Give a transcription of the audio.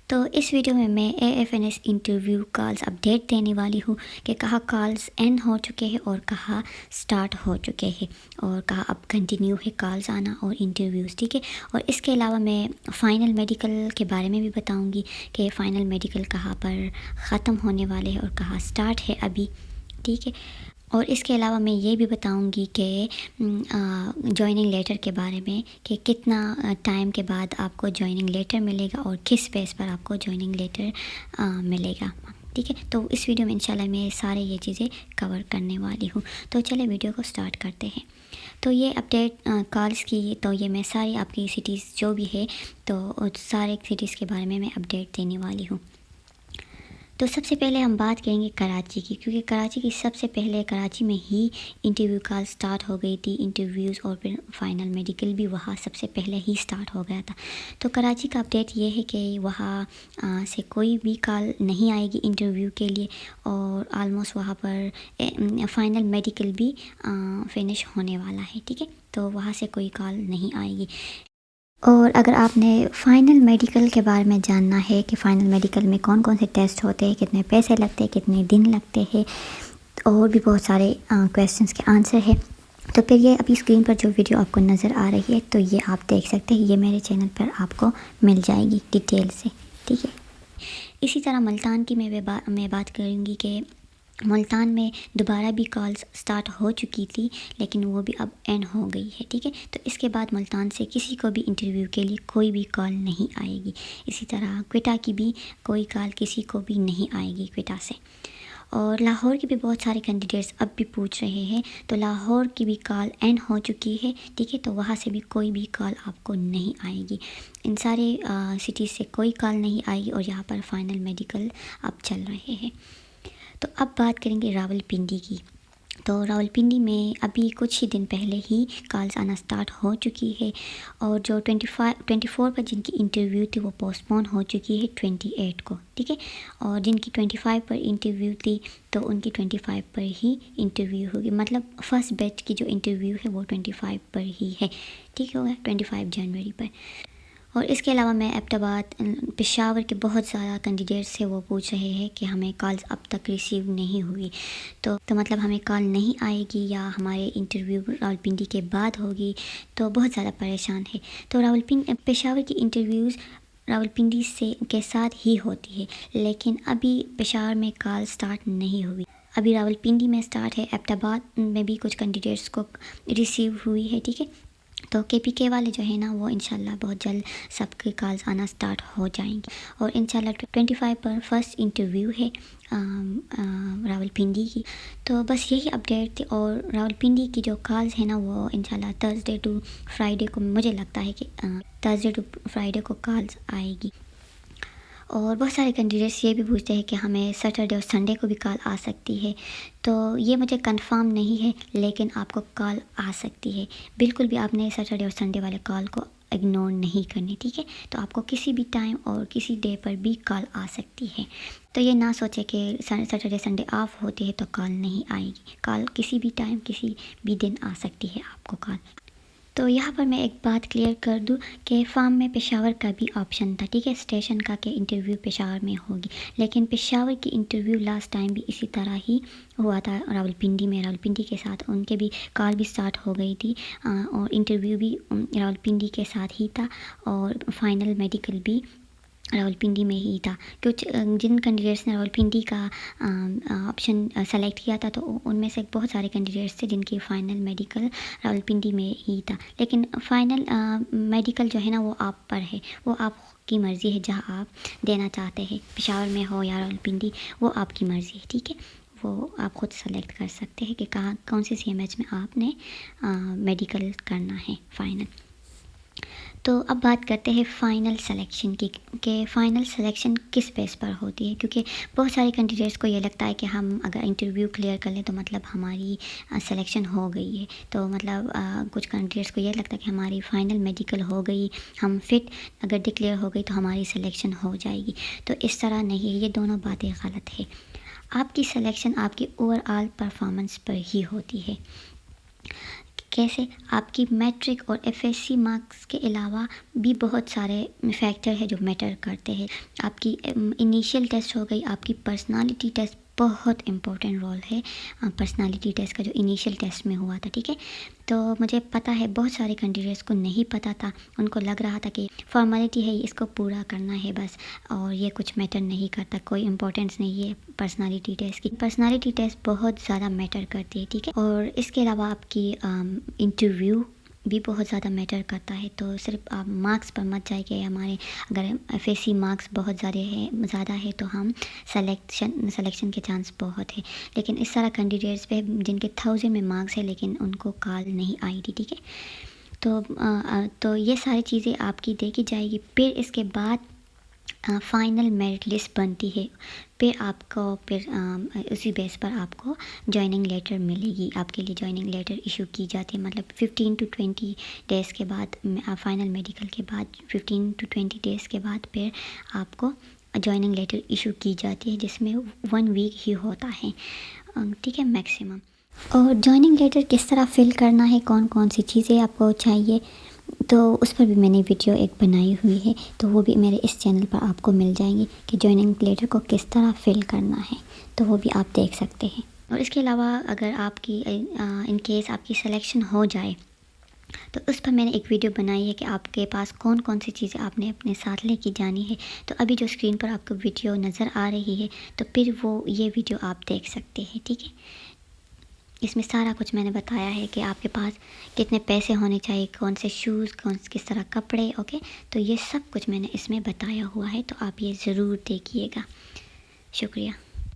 تو اس ویڈیو میں AFNS interview calls update دینے والی ہوں کہ کہاں کالز اینڈ ہو چکے ہیں اور کہاں سٹارٹ ہو چکے ہیں اور کہاں اب کنٹینیو ہے کالز آنا اور انٹرویوز، ٹھیک ہے۔ اور اس کے علاوہ میں فائنل میڈیکل کے بارے میں بھی بتاؤں گی کہ فائنل میڈیکل کہاں پر ختم ہونے والے ہیں اور کہاں سٹارٹ ہے ابھی، ٹھیک ہے۔ اور اس کے علاوہ میں یہ بھی بتاؤں گی کہ جوائننگ لیٹر کے بارے میں کہ کتنا ٹائم کے بعد آپ کو جوائننگ لیٹر ملے گا اور کس بیس پر آپ کو جوائننگ لیٹر ملے گا، ٹھیک ہے۔ تو اس ویڈیو میں انشاءاللہ میں سارے یہ چیزیں کور کرنے والی ہوں، تو چلے ویڈیو کو سٹارٹ کرتے ہیں۔ تو یہ اپڈیٹ کالز کی، تو یہ میں ساری آپ کی سٹیز جو بھی ہے تو سارے سٹیز کے بارے میں اپڈیٹ دینے والی ہوں۔ تو سب سے پہلے ہم بات کریں گے کراچی کی، کیونکہ کراچی کی سب سے پہلے کراچی میں ہی انٹرویو کال سٹارٹ ہو گئی تھی، انٹرویوز اور پھر فائنل میڈیکل بھی وہاں سب سے پہلے ہی سٹارٹ ہو گیا تھا۔ تو کراچی کا اپڈیٹ یہ ہے کہ وہاں سے کوئی بھی کال نہیں آئے گی انٹرویو کے لیے، اور آلموسٹ وہاں پر فائنل میڈیکل بھی فنش ہونے والا ہے، ٹھیک ہے۔ تو وہاں سے کوئی کال نہیں آئے گی۔ اور اگر آپ نے فائنل میڈیکل کے بارے میں جاننا ہے کہ فائنل میڈیکل میں کون کون سے ٹیسٹ ہوتے ہیں، کتنے پیسے لگتے ہیں، کتنے دن لگتے ہیں، اور بھی بہت سارے کویسچنس کے آنسر ہے، تو پھر یہ ابھی اسکرین پر جو ویڈیو آپ کو نظر آ رہی ہے تو یہ آپ دیکھ سکتے ہیں، یہ میرے چینل پر آپ کو مل جائے گی ڈیٹیل سے، ٹھیک ہے۔ اسی طرح ملتان کی میں بات کروں گی کہ ملتان میں دوبارہ بھی کالز سٹارٹ ہو چکی تھی، لیکن وہ بھی اب اینڈ ہو گئی ہے، ٹھیک ہے۔ تو اس کے بعد ملتان سے کسی کو بھی انٹرویو کے لیے کوئی بھی کال نہیں آئے گی۔ اسی طرح کوئٹہ کی بھی کوئی کال کسی کو بھی نہیں آئے گی کوئٹہ سے۔ اور لاہور کے بھی بہت سارے کینڈیڈیٹس اب بھی پوچھ رہے ہیں، تو لاہور کی بھی کال اینڈ ہو چکی ہے، ٹھیک ہے۔ تو وہاں سے بھی کوئی بھی کال آپ کو نہیں آئے گی، ان سارے سٹیز سے کوئی کال نہیں آئے گی، اور یہاں پر فائنل میڈیکل اب چل رہے ہیں۔ تو اب بات کریں گے راولپنڈی کی۔ تو راولپنڈی میں ابھی کچھ ہی دن پہلے ہی کالز آنا سٹارٹ ہو چکی ہے، اور جو 24 پر جن کی انٹرویو تھی وہ پوسٹ پون ہو چکی ہے 28 کو، ٹھیک ہے۔ اور جن کی 25 پر انٹرویو تھی تو ان کی 25 پر ہی انٹرویو ہوگی، مطلب فرسٹ بیچ کی جو انٹرویو ہے وہ 25 پر ہی ہے، ٹھیک ہے، 25 جنوری پر۔ اور اس کے علاوہ میں ایبٹ آباد، پشاور کے بہت زیادہ کینڈیڈیٹس سے وہ پوچھ رہے ہیں کہ ہمیں کالز اب تک ریسیو نہیں ہوئی، تو مطلب ہمیں کال نہیں آئے گی یا ہمارے انٹرویو راولپنڈی کے بعد ہوگی، تو بہت زیادہ پریشان ہے۔ تو پشاور کی انٹرویوز راولپنڈی کے ساتھ ہی ہوتی ہے، لیکن ابھی پشاور میں کال سٹارٹ نہیں ہوئی، ابھی راولپنڈی میں سٹارٹ ہے، ایبٹ آباد میں بھی کچھ کینڈیڈیٹس کو ریسیو ہوئی ہے، ٹھیک ہے۔ تو KPK والے جو ہے نا وہ انشاءاللہ بہت جلد سب کے کالز آنا سٹارٹ ہو جائیں گے، اور انشاءاللہ 25 پر فرسٹ انٹرویو ہے راولپنڈی کی۔ تو بس یہی اپڈیٹ تھی، اور راولپنڈی کی جو کالز ہیں نا وہ انشاءاللہ تھرسڈے ٹو فرائیڈے کو، مجھے لگتا ہے کہ تھرسڈے ٹو فرائیڈے کو کالز آئے گی۔ اور بہت سارے کینڈیڈیٹس یہ بھی پوچھتے ہیں کہ ہمیں سیٹرڈے اور سنڈے کو بھی کال آ سکتی ہے، تو یہ مجھے کنفرم نہیں ہے، لیکن آپ کو کال آ سکتی ہے، بالکل بھی آپ نے سیٹرڈے اور سنڈے والے کال کو اگنور نہیں کرنی، ٹھیک ہے۔ تو آپ کو کسی بھی ٹائم اور کسی ڈے پر بھی کال آ سکتی ہے، تو یہ نہ سوچے کہ سیٹرڈے سنڈے آف ہوتے ہیں تو کال نہیں آئے گی، کال کسی بھی ٹائم کسی بھی دن آ سکتی ہے آپ کو کال۔ تو یہاں پر میں ایک بات کلیئر کر دوں کہ فارم میں پشاور کا بھی آپشن تھا، ٹھیک ہے، اسٹیشن کا کہ انٹرویو پشاور میں ہوگی، لیکن پشاور کی انٹرویو لاسٹ ٹائم بھی اسی طرح ہی ہوا تھا راولپنڈی میں، راولپنڈی کے ساتھ ان کے بھی کال بھی سٹارٹ ہو گئی تھی، اور انٹرویو بھی راولپنڈی کے ساتھ ہی تھا، اور فائنل میڈیکل بھی راولپنڈی میں ہی تھا۔ کچھ جن کینڈیڈیٹس نے راولپنڈی کا آپشن سلیکٹ کیا تھا تو ان میں سے بہت سارے کینڈیڈیٹس تھے جن کی فائنل میڈیکل راولپنڈی میں ہی تھا، لیکن فائنل میڈیکل جو ہے نا وہ آپ پر ہے، وہ آپ کی مرضی ہے جہاں آپ دینا چاہتے ہیں، پشاور میں ہو یا راولپنڈی، وہ آپ کی مرضی ہے، ٹھیک ہے، وہ آپ خود سلیکٹ کر سکتے ہیں کہ کون سے CMH میں آپ نے میڈیکل کرنا ہے فائنل۔ تو اب بات کرتے ہیں فائنل سلیکشن کی، کہ فائنل سلیکشن کس بیس پر ہوتی ہے، کیونکہ بہت سارے کینڈیڈیٹس کو یہ لگتا ہے کہ ہم اگر انٹرویو کلیئر کر لیں تو مطلب ہماری سلیکشن ہو گئی ہے، تو مطلب کچھ کینڈیڈیٹس کو یہ لگتا ہے کہ ہماری فائنل میڈیکل ہو گئی، ہم فٹ اگر ڈکلیئر ہو گئی تو ہماری سلیکشن ہو جائے گی، تو اس طرح نہیں ہے، یہ دونوں باتیں غلط ہے۔ آپ کی سلیکشن آپ کی اوور آل پرفارمنس پر ہی ہوتی ہے، کیسے؟ آپ کی میٹرک اور FSC مارکس کے علاوہ بھی بہت سارے فیکٹر ہے جو میٹر کرتے ہیں. آپ کی انیشیل ٹیسٹ ہو گئی، آپ کی پرسنالٹی ٹیسٹ بہت امپورٹنٹ رول ہے پرسنالٹی ٹیسٹ کا جو انیشیل ٹیسٹ میں ہوا تھا. ٹھیک ہے، تو مجھے پتہ ہے بہت سارے کینڈیڈیٹس کو نہیں پتہ تھا، ان کو لگ رہا تھا کہ فارمیلٹی ہے، اس کو پورا کرنا ہے بس، اور یہ کچھ میٹر نہیں کرتا، کوئی امپورٹنس نہیں ہے پرسنالٹی ٹیسٹ کی. پرسنالٹی ٹیسٹ بہت زیادہ میٹر کرتی ہے. ٹھیک ہے، اور اس کے علاوہ آپ کی انٹرویو بھی بہت زیادہ میٹر کرتا ہے. تو صرف آپ مارکس پر مت جائے کہ ہمارے اگر FSC مارکس بہت زیادہ ہے تو ہم سلیکشن کے چانس بہت ہے. لیکن اس طرح کینڈیڈیٹس پہ جن کے 1000 میں مارکس ہے لیکن ان کو کال نہیں آئی تھی. ٹھیک ہے، تو یہ ساری چیزیں آپ کی دیکھی جائے گی. پھر اس کے بعد فائنل میرٹ لسٹ بنتی ہے، پھر آپ کو اسی بیس پر آپ کو جوائننگ لیٹر ملے گی. آپ کے لیے جوائننگ لیٹر ایشو کی جاتی ہے، مطلب 15 to 20 ڈیز کے بعد، فائنل میڈیکل کے بعد 15 to 20 ڈیز کے بعد پھر آپ کو جوائننگ لیٹر ایشو کی جاتی ہے، جس میں 1 ویک ہی ہوتا ہے. ٹھیک ہے، میکسیمم. اور جوائننگ لیٹر کس طرح فل کرنا ہے، کون کون سی چیزیں آپ کو چاہیے، تو اس پر بھی میں نے ویڈیو ایک بنائی ہوئی ہے، تو وہ بھی میرے اس چینل پر آپ کو مل جائیں گی کہ جوائننگ لیٹر کو کس طرح فل کرنا ہے، تو وہ بھی آپ دیکھ سکتے ہیں. اور اس کے علاوہ اگر آپ کی ان کیس آپ کی سلیکشن ہو جائے تو اس پر میں نے ایک ویڈیو بنائی ہے کہ آپ کے پاس کون کون سی چیزیں آپ نے اپنے ساتھ لے کے جانی ہے. تو ابھی جو اسکرین پر آپ کو ویڈیو نظر آ رہی ہے تو پھر یہ ویڈیو آپ دیکھ سکتے ہیں. ٹھیک ہے، اس میں سارا کچھ میں نے بتایا ہے کہ آپ کے پاس کتنے پیسے ہونے چاہیے، کون سے شوز، کس طرح کپڑے. اوکے، تو یہ سب کچھ میں نے اس میں بتایا ہوا ہے، تو آپ یہ ضرور دیکھیے گا. شکریہ.